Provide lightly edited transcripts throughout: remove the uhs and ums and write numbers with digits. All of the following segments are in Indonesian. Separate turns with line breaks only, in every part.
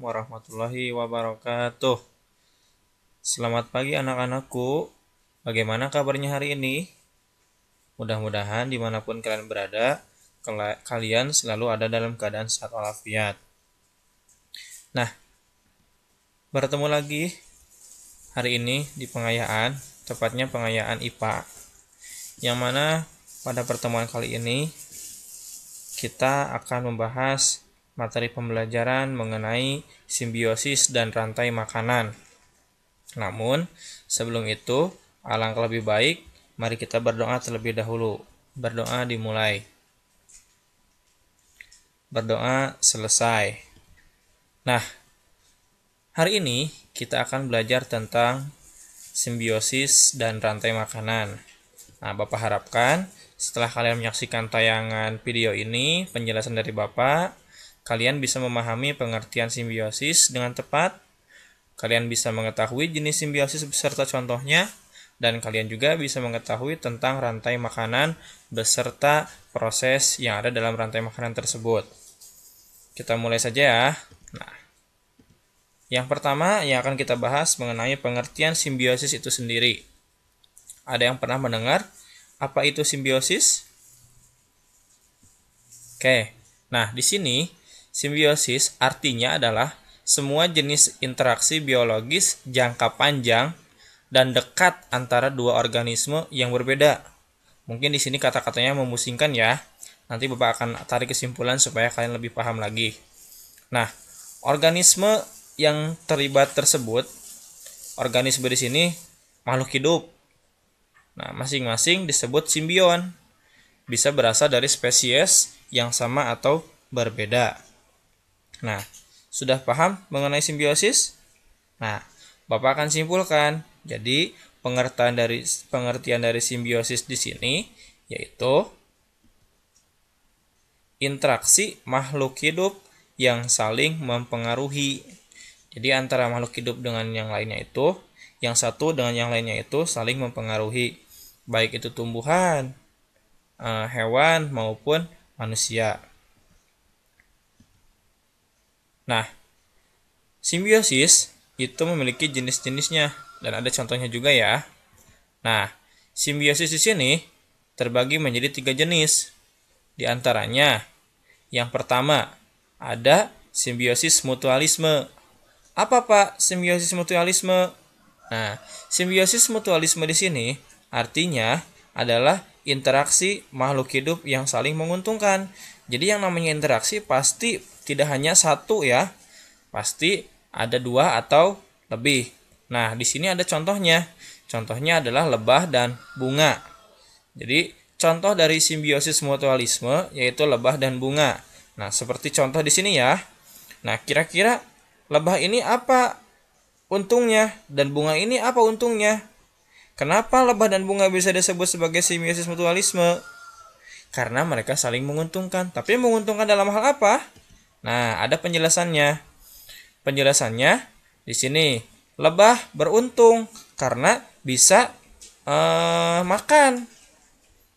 warahmatullahi wabarakatuh. Selamat pagi anak-anakku. Bagaimana kabarnya hari ini? Mudah-mudahan dimanapun kalian berada, kalian selalu ada dalam keadaan sehat walafiat. Nah, bertemu lagi hari ini di pengayaan, tepatnya pengayaan IPA. Yang mana pada pertemuan kali ini kita akan membahas materi pembelajaran mengenai simbiosis dan rantai makanan. Namun, sebelum itu, alangkah lebih baik, mari kita berdoa terlebih dahulu. Berdoa dimulai. Berdoa selesai. Nah, hari ini kita akan belajar tentang simbiosis dan rantai makanan. Nah, Bapak harapkan setelah kalian menyaksikan tayangan video ini, penjelasan dari Bapak, kalian bisa memahami pengertian simbiosis dengan tepat, kalian bisa mengetahui jenis simbiosis beserta contohnya, dan kalian juga bisa mengetahui tentang rantai makanan beserta proses yang ada dalam rantai makanan tersebut. Kita mulai saja ya. Nah, yang pertama yang akan kita bahas mengenai pengertian simbiosis itu sendiri. Ada yang pernah mendengar apa itu simbiosis? Oke, nah di sini simbiosis artinya adalah semua jenis interaksi biologis jangka panjang dan dekat antara dua organisme yang berbeda. Mungkin di sini kata-katanya memusingkan ya. Nanti Bapak akan tarik kesimpulan supaya kalian lebih paham lagi. Nah, organisme yang terlibat tersebut, organisme di sini makhluk hidup. Nah, masing-masing disebut simbion. Bisa berasal dari spesies yang sama atau berbeda. Nah, sudah paham mengenai simbiosis? Nah, Bapak akan simpulkan. Jadi, pengertian dari simbiosis di sini yaitu interaksi makhluk hidup yang saling mempengaruhi. Jadi, antara makhluk hidup dengan yang lainnya itu, yang satu dengan yang lainnya itu saling mempengaruhi, baik itu tumbuhan, hewan maupun manusia. Nah, simbiosis itu memiliki jenis-jenisnya dan ada contohnya juga ya. Nah, simbiosis di sini terbagi menjadi 3 jenis. Di antaranya, yang pertama ada simbiosis mutualisme. Apa Pak simbiosis mutualisme? Nah, simbiosis mutualisme di sini artinya adalah interaksi makhluk hidup yang saling menguntungkan. Jadi yang namanya interaksi pasti tidak hanya satu ya. Pasti ada 2 atau lebih. Nah, di sini ada contohnya. Contohnya adalah lebah dan bunga. Jadi, contoh dari simbiosis mutualisme yaitu lebah dan bunga. Nah, seperti contoh di sini ya. Nah, kira-kira lebah ini apa untungnya dan bunga ini apa untungnya? Kenapa lebah dan bunga bisa disebut sebagai simbiosis mutualisme? Karena mereka saling menguntungkan. Tapi menguntungkan dalam hal apa? Nah, ada penjelasannya. Penjelasannya di sini. Lebah beruntung karena bisa makan.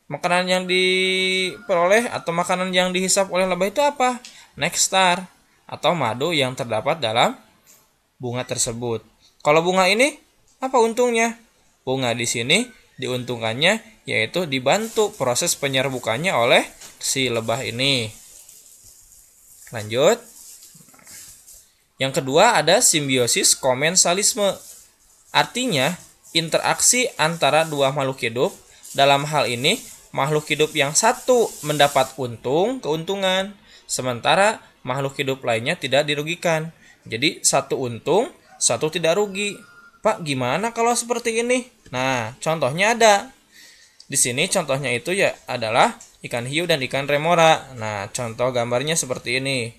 Makanan yang diperoleh atau makanan yang dihisap oleh lebah itu apa? Nektar atau madu yang terdapat dalam bunga tersebut. Kalau bunga ini apa untungnya? Bunga di sini diuntungkannya yaitu dibantu proses penyerbukannya oleh si lebah ini. Lanjut. Yang kedua ada simbiosis komensalisme. Artinya interaksi antara dua makhluk hidup. Dalam hal ini makhluk hidup yang satu mendapat keuntungan, sementara makhluk hidup lainnya tidak dirugikan. Jadi satu untung, satu tidak rugi. Pak, gimana kalau seperti ini? Nah, contohnya ada. Di sini contohnya itu ya adalah ikan hiu dan ikan remora. Nah, contoh gambarnya seperti ini.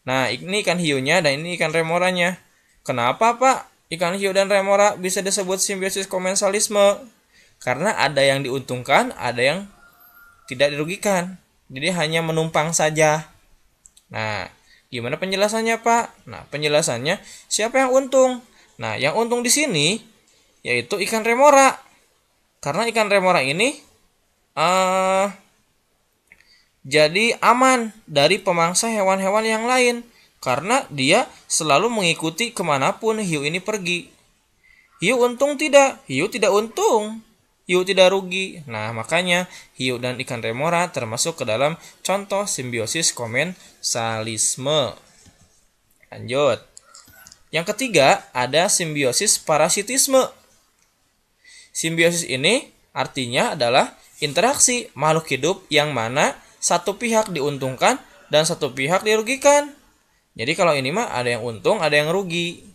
Nah, ini ikan hiunya dan ini ikan remoranya. Kenapa, Pak? Ikan hiu dan remora bisa disebut simbiosis komensalisme? Karena ada yang diuntungkan, ada yang tidak dirugikan. Jadi hanya menumpang saja. Nah, gimana penjelasannya, Pak? Nah, penjelasannya siapa yang untung? Nah, yang untung di sini yaitu ikan remora. Karena ikan remora ini jadi aman dari pemangsa hewan-hewan yang lain. karena dia selalu mengikuti kemanapun hiu ini pergi. Hiu untung tidak? Hiu tidak untung. Hiu tidak rugi. Nah, makanya hiu dan ikan remora termasuk ke dalam contoh simbiosis komensalisme. Lanjut. Yang ketiga, ada simbiosis parasitisme. Simbiosis ini artinya adalah interaksi makhluk hidup yang mana satu pihak diuntungkan dan satu pihak dirugikan. Jadi kalau ini mah ada yang untung, ada yang rugi.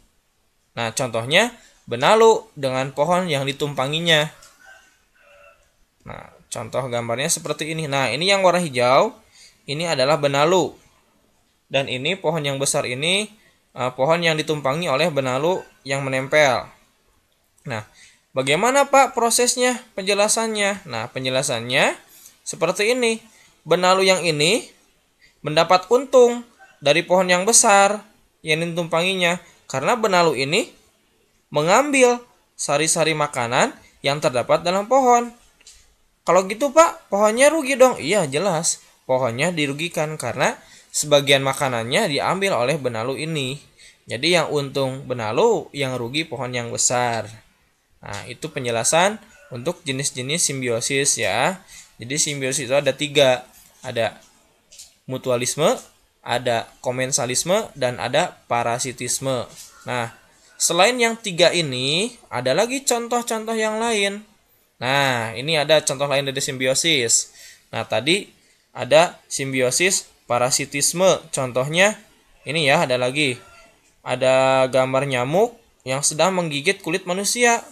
Nah, contohnya benalu dengan pohon yang ditumpanginya. Nah, contoh gambarnya seperti ini. Nah, ini yang warna hijau, ini adalah benalu. Dan ini pohon yang besar ini, pohon yang ditumpangi oleh benalu yang menempel. Nah, bagaimana Pak prosesnya, penjelasannya? Nah, penjelasannya seperti ini. Benalu yang ini mendapat untung dari pohon yang besar yang ditumpanginya. Karena benalu ini mengambil sari-sari makanan yang terdapat dalam pohon. Kalau gitu Pak, pohonnya rugi dong. Iya jelas, pohonnya dirugikan karena sebagian makanannya diambil oleh benalu ini. Jadi yang untung benalu, yang rugi pohon yang besar. Nah, itu penjelasan untuk jenis-jenis simbiosis ya. Jadi simbiosis itu ada 3. Ada mutualisme, ada komensalisme, dan ada parasitisme. Nah, selain yang 3 ini, ada lagi contoh-contoh yang lain. Nah, ini ada contoh lain dari simbiosis. Nah, tadi ada simbiosis parasitisme. Contohnya, ini ya, ada lagi. Ada gambar nyamuk yang sedang menggigit kulit manusia.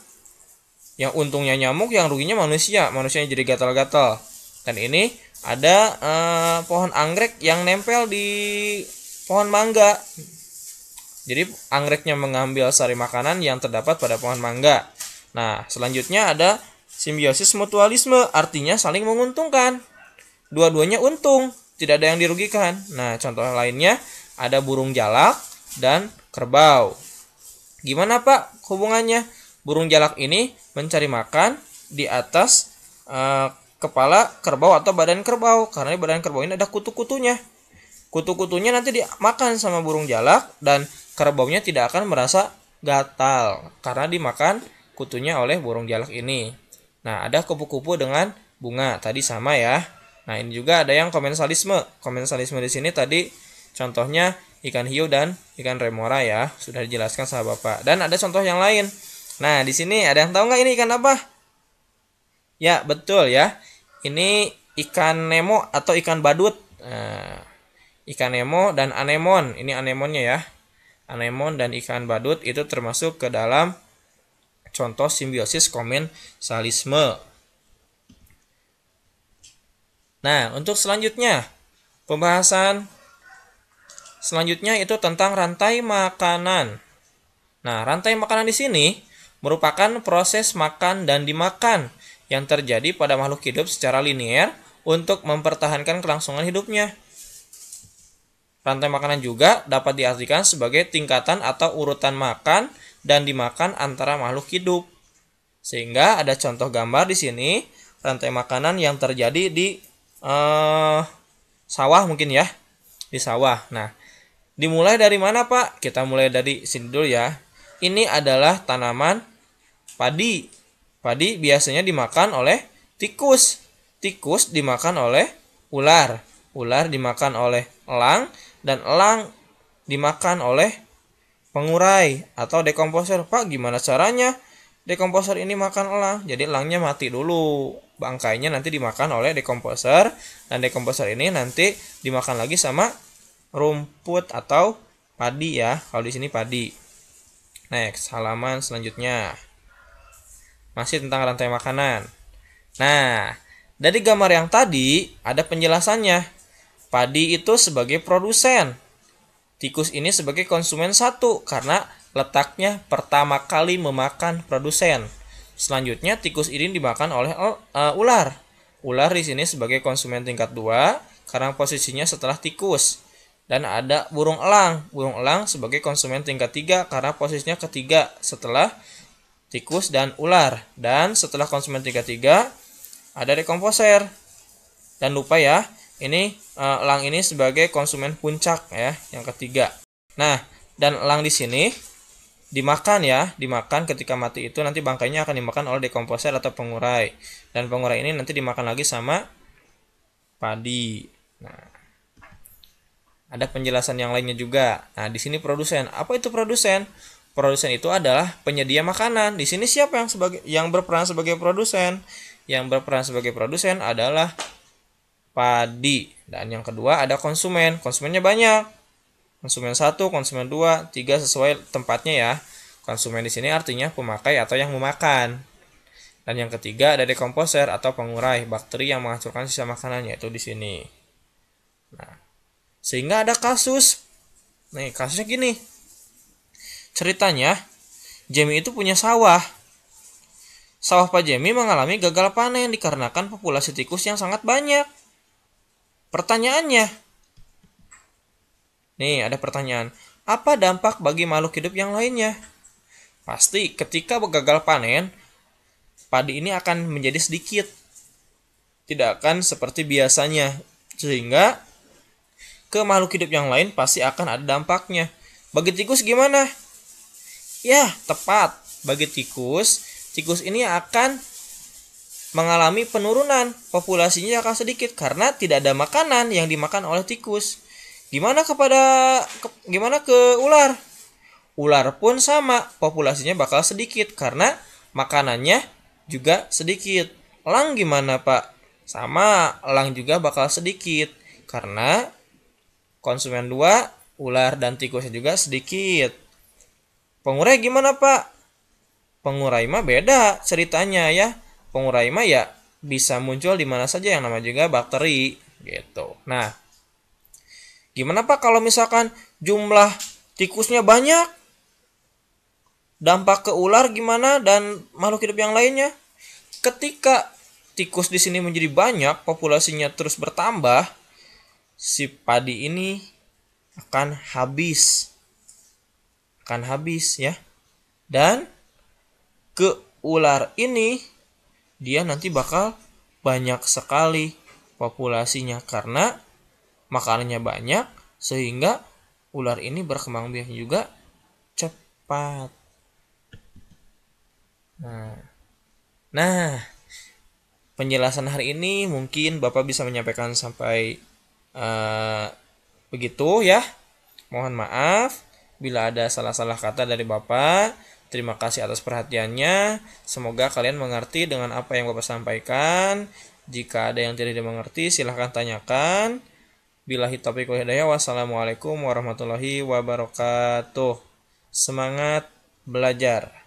Yang untungnya nyamuk, yang ruginya manusia. Manusianya jadi gatal-gatal. Dan ini ada pohon anggrek yang nempel di pohon mangga. Jadi anggreknya mengambil sari makanan yang terdapat pada pohon mangga. Nah, selanjutnya ada simbiosis mutualisme, artinya saling menguntungkan. Dua-duanya untung, tidak ada yang dirugikan. Nah, contoh lainnya ada burung jalak dan kerbau. Gimana Pak hubungannya? Burung jalak ini mencari makan di atas kepala kerbau atau badan kerbau. Karena di badan kerbau ini ada kutu-kutunya. Kutu-kutunya nanti dimakan sama burung jalak dan kerbaunya tidak akan merasa gatal karena dimakan kutunya oleh burung jalak ini. Nah, ada kupu-kupu dengan bunga. Tadi sama ya. Nah, ini juga ada yang komensalisme. Komensalisme di sini tadi contohnya ikan hiu dan ikan remora ya. Sudah dijelaskan sama Bapak. Dan ada contoh yang lain. Nah, di sini ada yang tahu nggak ini ikan apa? Ya, betul ya. Ini ikan Nemo atau ikan badut. Nah, ikan Nemo dan anemon. Ini anemonnya ya. Anemon dan ikan badut itu termasuk ke dalam contoh simbiosis komensalisme. Nah, untuk selanjutnya, pembahasan selanjutnya itu tentang rantai makanan. Nah, rantai makanan di sini merupakan proses makan dan dimakan yang terjadi pada makhluk hidup secara linear untuk mempertahankan kelangsungan hidupnya. Rantai makanan juga dapat diartikan sebagai tingkatan atau urutan makan dan dimakan antara makhluk hidup. Sehingga ada contoh gambar di sini rantai makanan yang terjadi di sawah mungkin ya, di sawah. Nah, dimulai dari mana Pak? Kita mulai dari sini dulu ya. Ini adalah tanaman padi. Padi biasanya dimakan oleh tikus. Tikus dimakan oleh ular. Ular dimakan oleh elang dan elang dimakan oleh pengurai atau dekomposer. Pak, gimana caranya dekomposer ini makan elang? Jadi elangnya mati dulu. Bangkainya nanti dimakan oleh dekomposer dan dekomposer ini nanti dimakan lagi sama rumput atau padi ya. Kalau di sini padi. Next, halaman selanjutnya. Masih tentang rantai makanan. Nah, dari gambar yang tadi ada penjelasannya. Padi itu sebagai produsen. Tikus ini sebagai konsumen satu karena letaknya pertama kali memakan produsen. Selanjutnya tikus ini dimakan oleh ular. Ular di sini sebagai konsumen tingkat 2 karena posisinya setelah tikus. Dan ada burung elang. Burung elang sebagai konsumen tingkat 3 karena posisinya ketiga setelah tikus dan ular. Dan setelah konsumen tingkat 3 ada dekomposer. Dan lupa ya, ini elang ini sebagai konsumen puncak ya, yang ketiga. Nah, dan elang di sini dimakan ya, dimakan ketika mati itu nanti bangkainya akan dimakan oleh dekomposer atau pengurai. Dan pengurai ini nanti dimakan lagi sama padi. Nah, ada penjelasan yang lainnya juga. Nah, di sini produsen. Apa itu produsen? Produsen itu adalah penyedia makanan. Di sini siapa yang berperan sebagai produsen? Yang berperan sebagai produsen adalah padi. Dan yang kedua ada konsumen. Konsumennya banyak. Konsumen 1, konsumen 2, 3 sesuai tempatnya ya. Konsumen di sini artinya pemakai atau yang memakan. Dan yang ketiga ada dekomposer atau pengurai, bakteri yang menghancurkan sisa makanan, yaitu di sini. Nah, sehingga ada kasus. Nih, kasusnya gini. Ceritanya, Jamie itu punya sawah. Sawah Pak Jamie mengalami gagal panen dikarenakan populasi tikus yang sangat banyak. Pertanyaannya, nih ada pertanyaan, apa dampak bagi makhluk hidup yang lainnya? Pasti ketika gagal panen, padi ini akan menjadi sedikit. Tidak akan seperti biasanya. Sehingga ke makhluk hidup yang lain pasti akan ada dampaknya. Bagi tikus gimana? Ya, tepat. Bagi tikus, tikus ini akan mengalami penurunan. Populasinya akan sedikit karena tidak ada makanan yang dimakan oleh tikus. Gimana ke ular? Ular pun sama, populasinya bakal sedikit karena makanannya juga sedikit. Elang gimana, Pak? Sama, elang juga bakal sedikit karena konsumen 2, ular dan tikusnya juga sedikit. Pengurai gimana, Pak? Pengurai mah beda ceritanya ya. Pengurai mah ya bisa muncul di mana saja yang namanya juga bakteri gitu. Nah, gimana Pak kalau misalkan jumlah tikusnya banyak? Dampak ke ular gimana dan makhluk hidup yang lainnya? Ketika tikus di sini menjadi banyak, populasinya terus bertambah, si padi ini akan habis. Akan habis ya. Dan ke ular ini dia nanti bakal banyak sekali populasinya karena makanannya banyak sehingga ular ini berkembang biak juga cepat. Nah, penjelasan hari ini mungkin Bapak bisa menyampaikan sampai begitu ya. Mohon maaf bila ada salah-salah kata dari Bapak. Terima kasih atas perhatiannya. Semoga kalian mengerti dengan apa yang Bapak sampaikan. Jika ada yang tidak dimengerti, silahkan tanyakan. Billahi taufiq wal hidayah. Wassalamualaikum warahmatullahi wabarakatuh. Semangat belajar.